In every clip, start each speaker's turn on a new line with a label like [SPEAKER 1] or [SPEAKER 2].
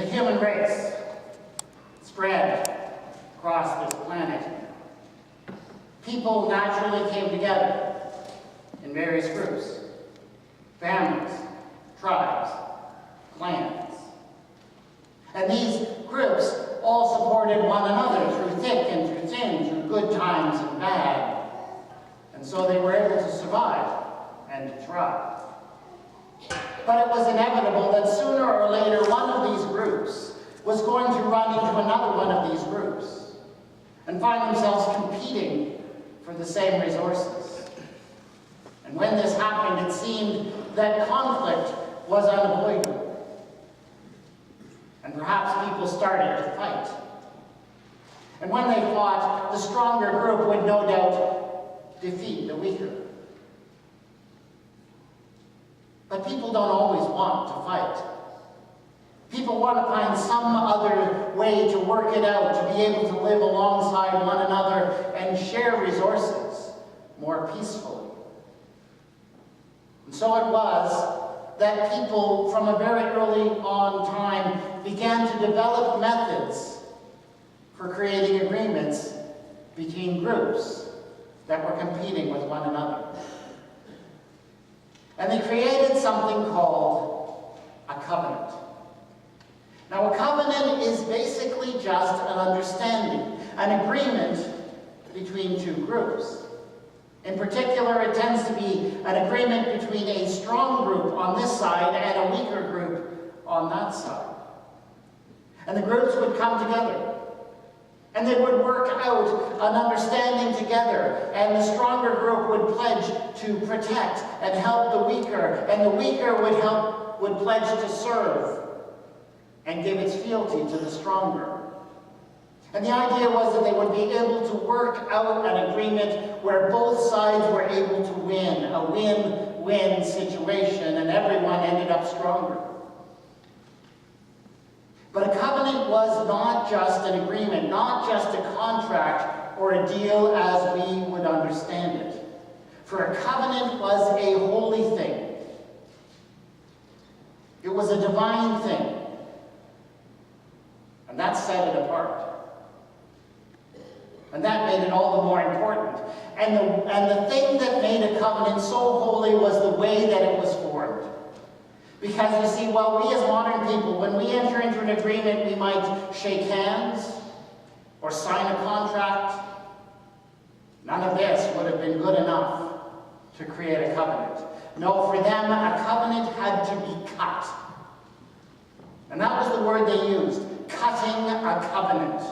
[SPEAKER 1] the human race spread across this planet, people naturally came together in various groups, families, tribes, clans. And these groups all supported one another through thick and through thin, through good times and bad. And so they were able to survive and to thrive. But it was inevitable that sooner or later one of these groups was going to run into another one of these groups and find themselves competing for the same resources. And when this happened, it seemed that conflict was unavoidable. And perhaps people started to fight. And when they fought, the stronger group would no doubt defeat the weaker. But people don't always want to fight. People want to find some other way to work it out, to be able to live alongside one another and share resources more peacefully. And so it was that people from a very early on time began to develop methods for creating agreements between groups that were competing with one another. And they created something called a covenant. Now, a covenant is basically just an understanding, an agreement between two groups. In particular, it tends to be an agreement between a strong group on this side and a weaker group on that side. And the groups would come together, and they would work out an understanding together, and the stronger group would pledge to protect and help the weaker, and the weaker would pledge to serve and give its fealty to the stronger. And the idea was that they would be able to work out an agreement where both sides were able to win, a win-win situation, and everyone ended up stronger. But a covenant was not just an agreement, not just a contract or a deal as we would understand it. For a covenant was a holy thing. It was a divine thing. And that set it apart. And that made it all the more important. And the thing that made a covenant so holy was the way that it was formed. Because you see, while we as modern people, when we enter into an agreement, we might shake hands or sign a contract. None of this would have been good enough to create a covenant. No, for them, a covenant had to be cut. And that was the word they used, cutting a covenant.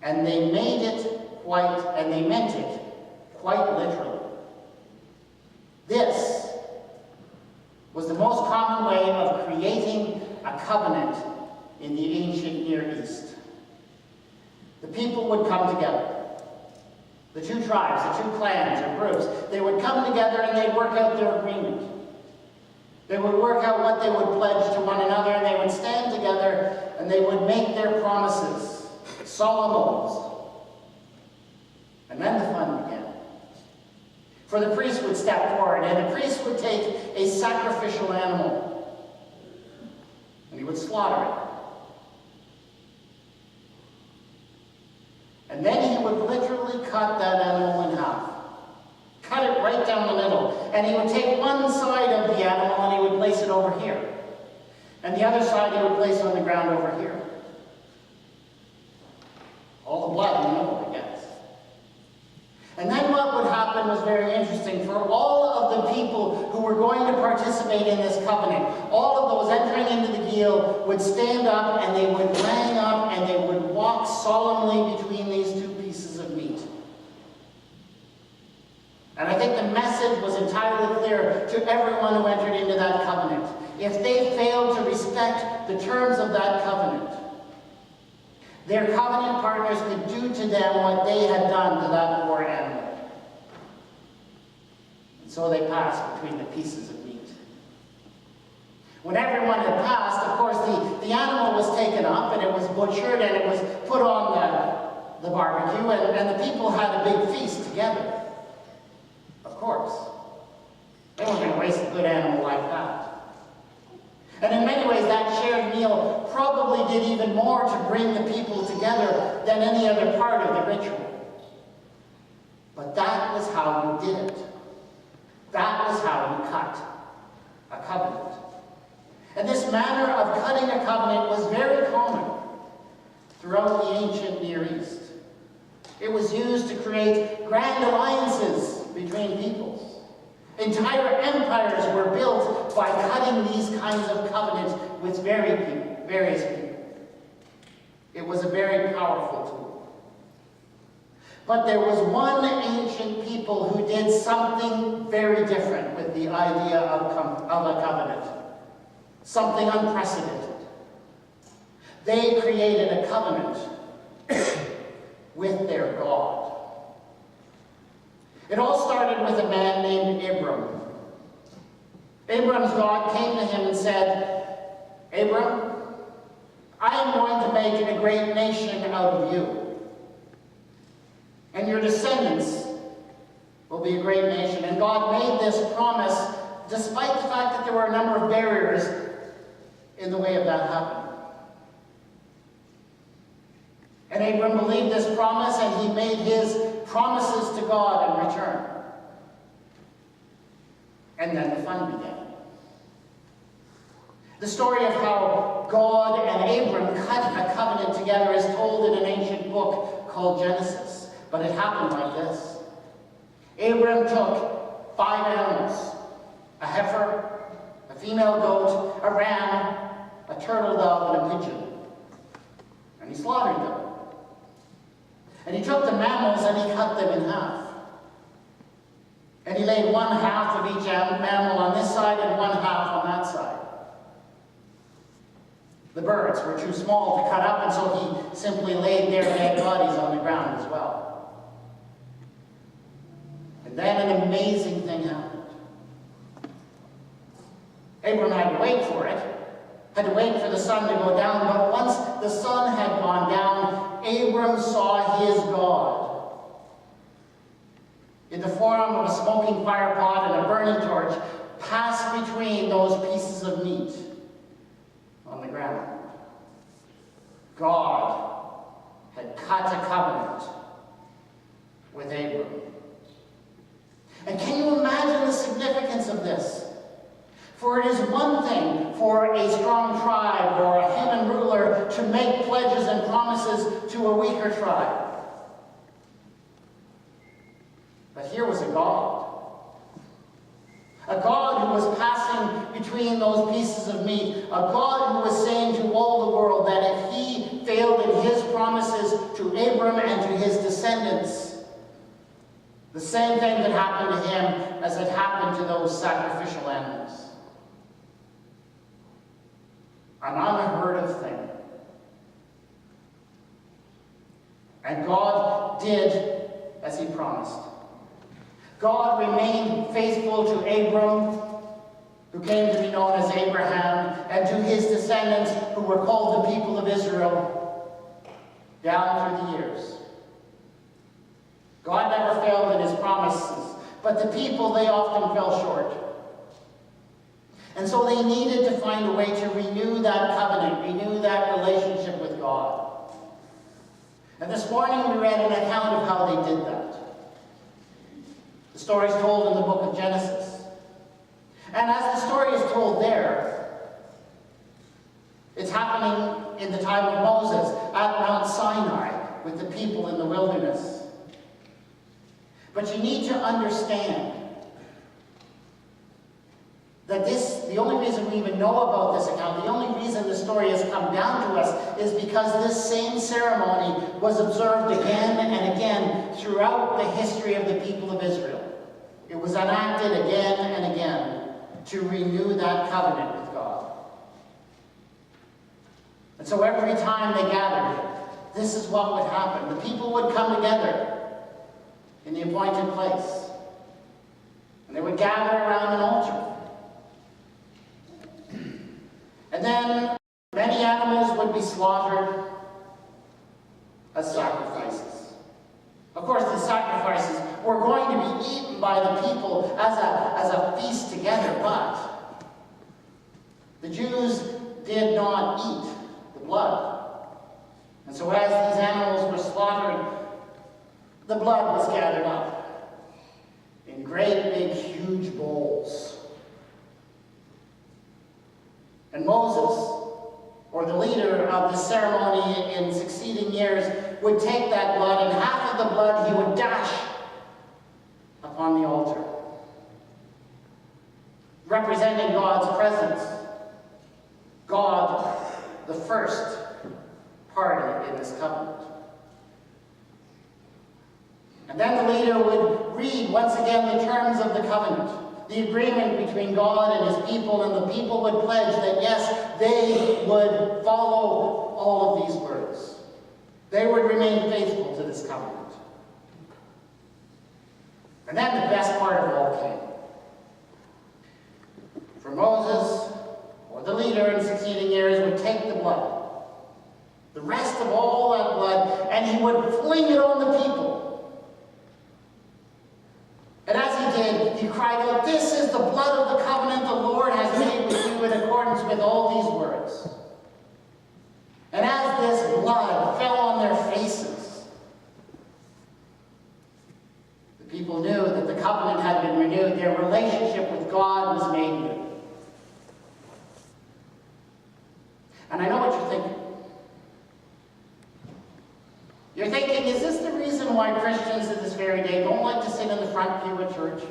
[SPEAKER 1] And they made it and they meant it quite literally. This was the most common way of creating a covenant in the ancient Near East. The people would come together. The two tribes, the two clans or groups, they would come together and they'd work out their agreement. They would work out what they would pledge to one another, and they would stand together and they would make their promises, solemn oaths. And then the fun began. For the priest would step forward, and the priest would take a sacrificial animal, and he would slaughter it. And then he would literally cut that animal in half. Cut it right down the middle. And he would take one side of the animal and he would place it over here. And the other side he would place on the ground over here. All the blood in the middle, I guess. And then what would happen was very interesting. For all of the people who were going to participate in this covenant, all of those entering into the deal would stand up and they would line up and they would walk solemnly between these two pieces of meat. And I think the message was entirely clear to everyone who entered into that covenant. If they failed to respect the terms of that covenant, their covenant partners could do to them what they had done to that poor animal. And so they passed between the pieces of meat. When everyone had passed, of course, the animal was taken up and it was butchered and it was put on the barbecue, and the people had a big feast together. Of course. They weren't going to waste a good animal like that. And in many ways, that shared meal did even more to bring the people together than any other part of the ritual. But that was how you did it. That was how you cut a covenant. And this manner of cutting a covenant was very common throughout the ancient Near East. It was used to create grand alliances between peoples. Entire empires were built by cutting these kinds of covenants with various people. It was a very powerful tool. But there was one ancient people who did something very different with the idea of a covenant. Something unprecedented. They created a covenant with their God. It all started with a man named Abram. Abram's God came to him and said, Abram, I am going to make a great nation out of you. And your descendants will be a great nation. And God made this promise despite the fact that there were a number of barriers in the way of that happening. And Abram believed this promise, and he made his promises to God in return. And then the fun began. The story of how God and Abram cut a covenant together is told in an ancient book called Genesis. But it happened like this. Abram took 5 animals, a heifer, a female goat, a ram, a turtle dove, and a pigeon. And he slaughtered them. And he took the mammals and he cut them in half. And he laid one half of each mammal on this side and one half on that side. The birds were too small to cut up, and so he simply laid their dead bodies on the ground as well. And then an amazing thing happened. Abram had to wait for it. Had to wait for the sun to go down, but once the sun had gone down, Abram saw his God in the form of a smoking fire pot and a burning torch pass between those pieces of meat on the ground. God had cut a covenant with Abram. And can you imagine the significance of this? For it is one thing for a strong tribe or a human ruler to make pledges and promises to a weaker tribe. But here was a God. A God who was passing between those pieces of meat. A God who was saying to all the world that if he failed in his promises to Abram and to his descendants, the same thing could happen to him as had happened to those sacrificial animals. An unheard of thing. And God did as he promised. God remained faithful to Abram, who came to be known as Abraham, and to his descendants, who were called the people of Israel, down through the years. God never failed in his promises, but the people, they often fell short. And so they needed to find a way to renew that covenant, renew that relationship with God. And this morning we read an account of how they did that. The story is told in the book of Genesis. And as the story is told there, it's happening in the time of Moses at Mount Sinai with the people in the wilderness. But you need to understand that the only reason we even know about this account, the only reason the story has come down to us is because this same ceremony was observed again and again throughout the history of the people of Israel. It was enacted again and again to renew that covenant with God. And so every time they gathered, this is what would happen. The people would come together in the appointed place. And they would gather around an altar. And then many animals would be slaughtered as sacrifices. Of course, the sacrifices were going to be eaten by the people as a feast together, but the Jews did not eat the blood. And so as these animals were slaughtered, the blood was gathered up in great big huge bowls. And Moses, or the leader of the ceremony in succeeding years, would take that blood, and half of the blood he would dash upon the altar, representing God's presence, God, the first party in this covenant. And then the leader would read once again the terms of the covenant, the agreement between God and his people, and the people would pledge that yes, they would follow all of these words. They would remain faithful to this covenant. And then the best part of it all came. For Moses, or the leader in succeeding years, would take the blood, the rest of all that blood, and he would fling it on the people. And as he did, he cried out, "This is the blood of the covenant the Lord has made with you in accordance with all these words." And as this blood fell on their faces, the people knew that the covenant had been renewed. Their relationship with God was made new. And I know what you're thinking. You're thinking, is this the reason why Christians to this very day don't like to sit in the front pew at church?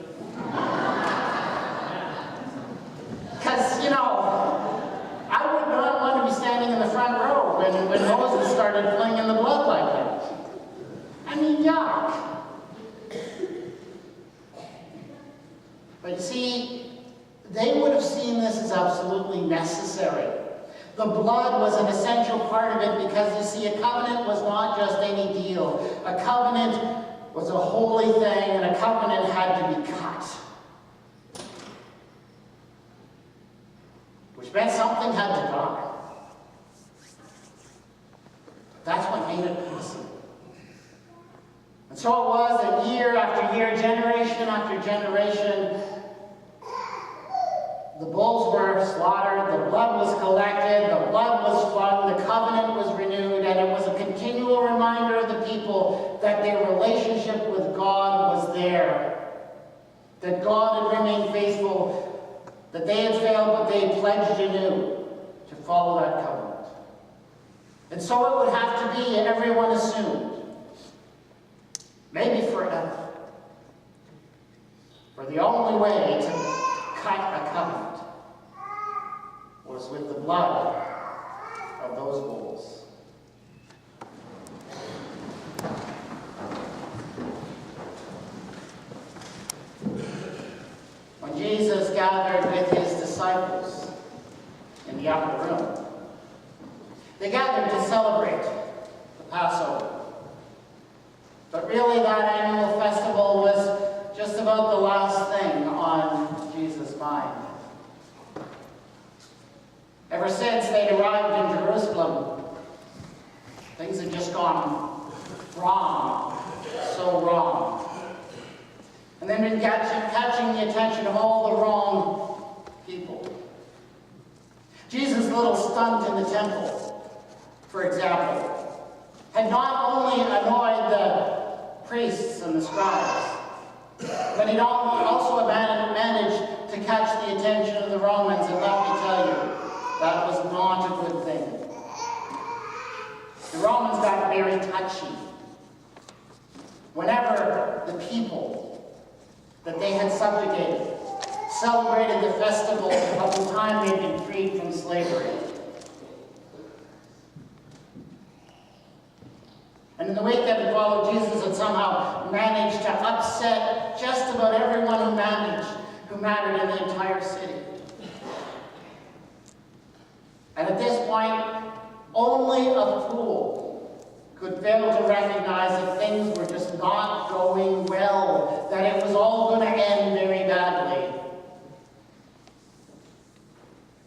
[SPEAKER 1] Because, you know, I would not want to be standing in the front row when Moses started flinging the blood like that. I mean, yuck. But you see, they would have seen this as absolutely necessary. The blood was an essential part of it because, you see, a covenant was not just any deal. A covenant was a holy thing, and a covenant had to be cut. Which meant something had to die. That's what made it possible. And so it was that year after year, generation after generation, the bulls were slaughtered, the blood was collected, the blood was flung, the covenant was renewed, and it was a continual reminder of the people that their relationship with God was there, that God had remained faithful, that they had failed, but they had pledged anew to follow that covenant. And so it would have to be, everyone assumed, maybe forever. For the only way to cut a covenant was with the blood of those bulls. When Jesus gathered with his disciples in the upper room, they gathered to celebrate the Passover. But really that annual festival was just about the last thing on Jesus' mind. Ever since they'd arrived in Jerusalem, things had just gone wrong, so wrong. And they'd been catching the attention of all the wrong people. Jesus' little stunt in the temple, for example, had not only annoyed the priests and the scribes, but it also managed to catch the attention of the Romans, and let me tell you, that was not a good thing. The Romans got very touchy. Whenever the people that they had subjugated celebrated the festival of the time they'd been freed from slavery. And in the week that had followed, Jesus had somehow managed to upset just about everyone who mattered in the entire city. And at this point, only a fool could fail to recognize that things were just not going well, that it was all going to end very badly.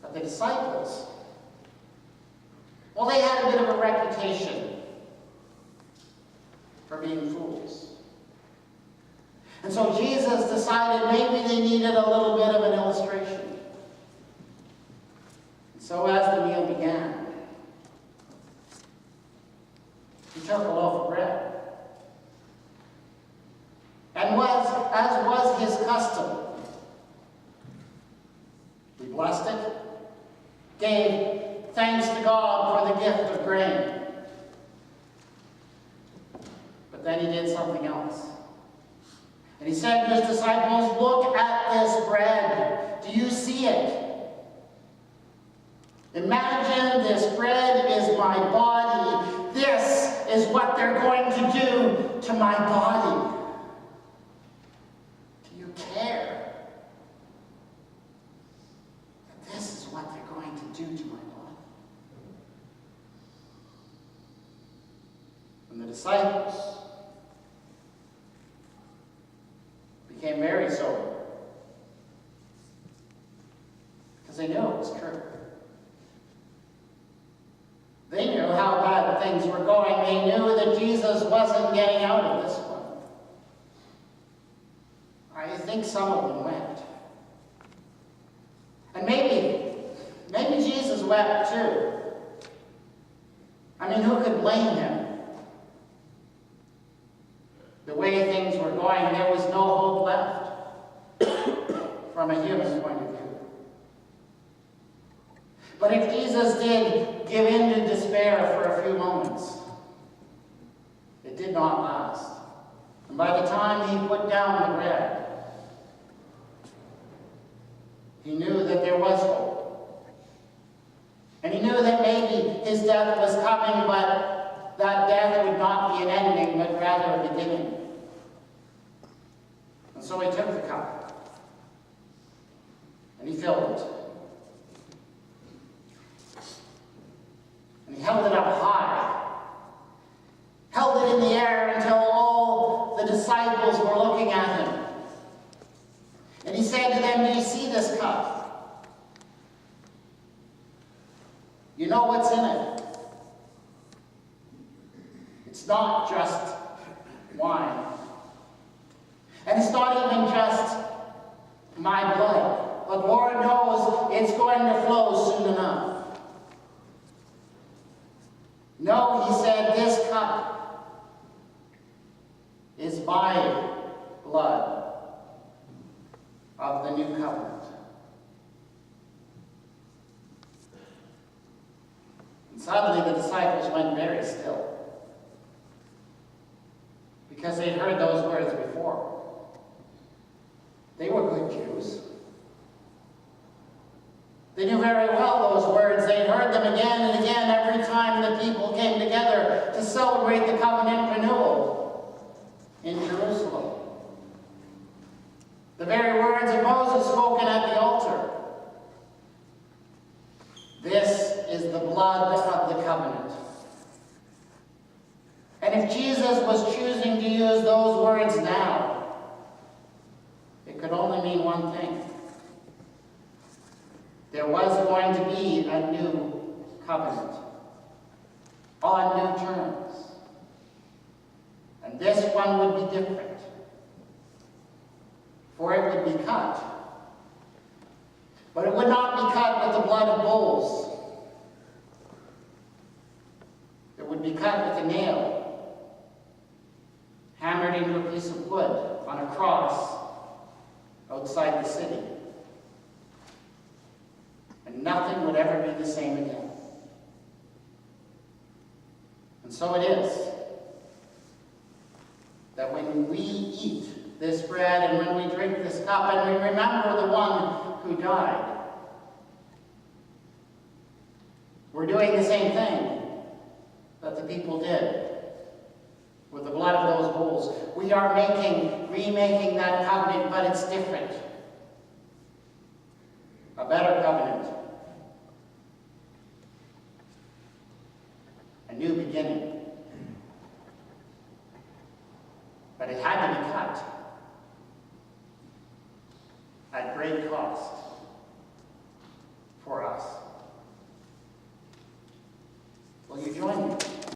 [SPEAKER 1] But the disciples, well, they had a bit of a reputation for being fools. And so Jesus decided maybe they needed a little bit of an illustration. And so as the meal began, took a loaf of bread. And as was his custom, he blessed it, gave thanks to God for the gift of grain. But then he did something else. And he said to his disciples, "Look at this bread. Do you see it? Imagine this bread is my body. This is what they're going to do to my body. Do you care that this is what they're going to do to my body?" And the disciples became very sober because they knew it was true. They knew how bad things were going. They knew that Jesus wasn't getting out of this one. I think some of them went. And maybe Jesus wept too. I mean, who could blame him? The way things were going, there was no hope left from a human point of view. But if Jesus did give in to despair for a few moments, it did not last. And by the time he put down the bread, he knew that there was hope. And he knew that maybe his death was coming, but that death would not be an ending, but rather a beginning. And so he took the cup, and he filled it. And he held it up high, held it in the air until all the disciples were looking at him. And he said to them, "Do you see this cup? You know what's in it? It's not just wine. And it's not even just my blood. But Lord knows it's going to flow soon enough. No," he said, "this cup is my blood of the new covenant." And suddenly the disciples went very still, because they'd heard those words before. They were good Jews. They knew very well those words. They'd heard them again and again every time the people came together to celebrate the covenant renewal in Jerusalem. The very words of Moses spoken at the altar. "This is the blood of the covenant." And if Jesus was choosing to use those words now, it could only mean one thing. There was going to be a new covenant on new terms. And this one would be different. For it would be cut. But it would not be cut with the blood of bulls. It would be cut with a nail, hammered into a piece of wood on a cross outside the city. And nothing would ever be the same again. And so it is that when we eat this bread and when we drink this cup and we remember the one who died, we're doing the same thing that the people did with the blood of those bulls. We are remaking that covenant, but it's different. A better covenant. A new beginning. But it had to be cut at great cost.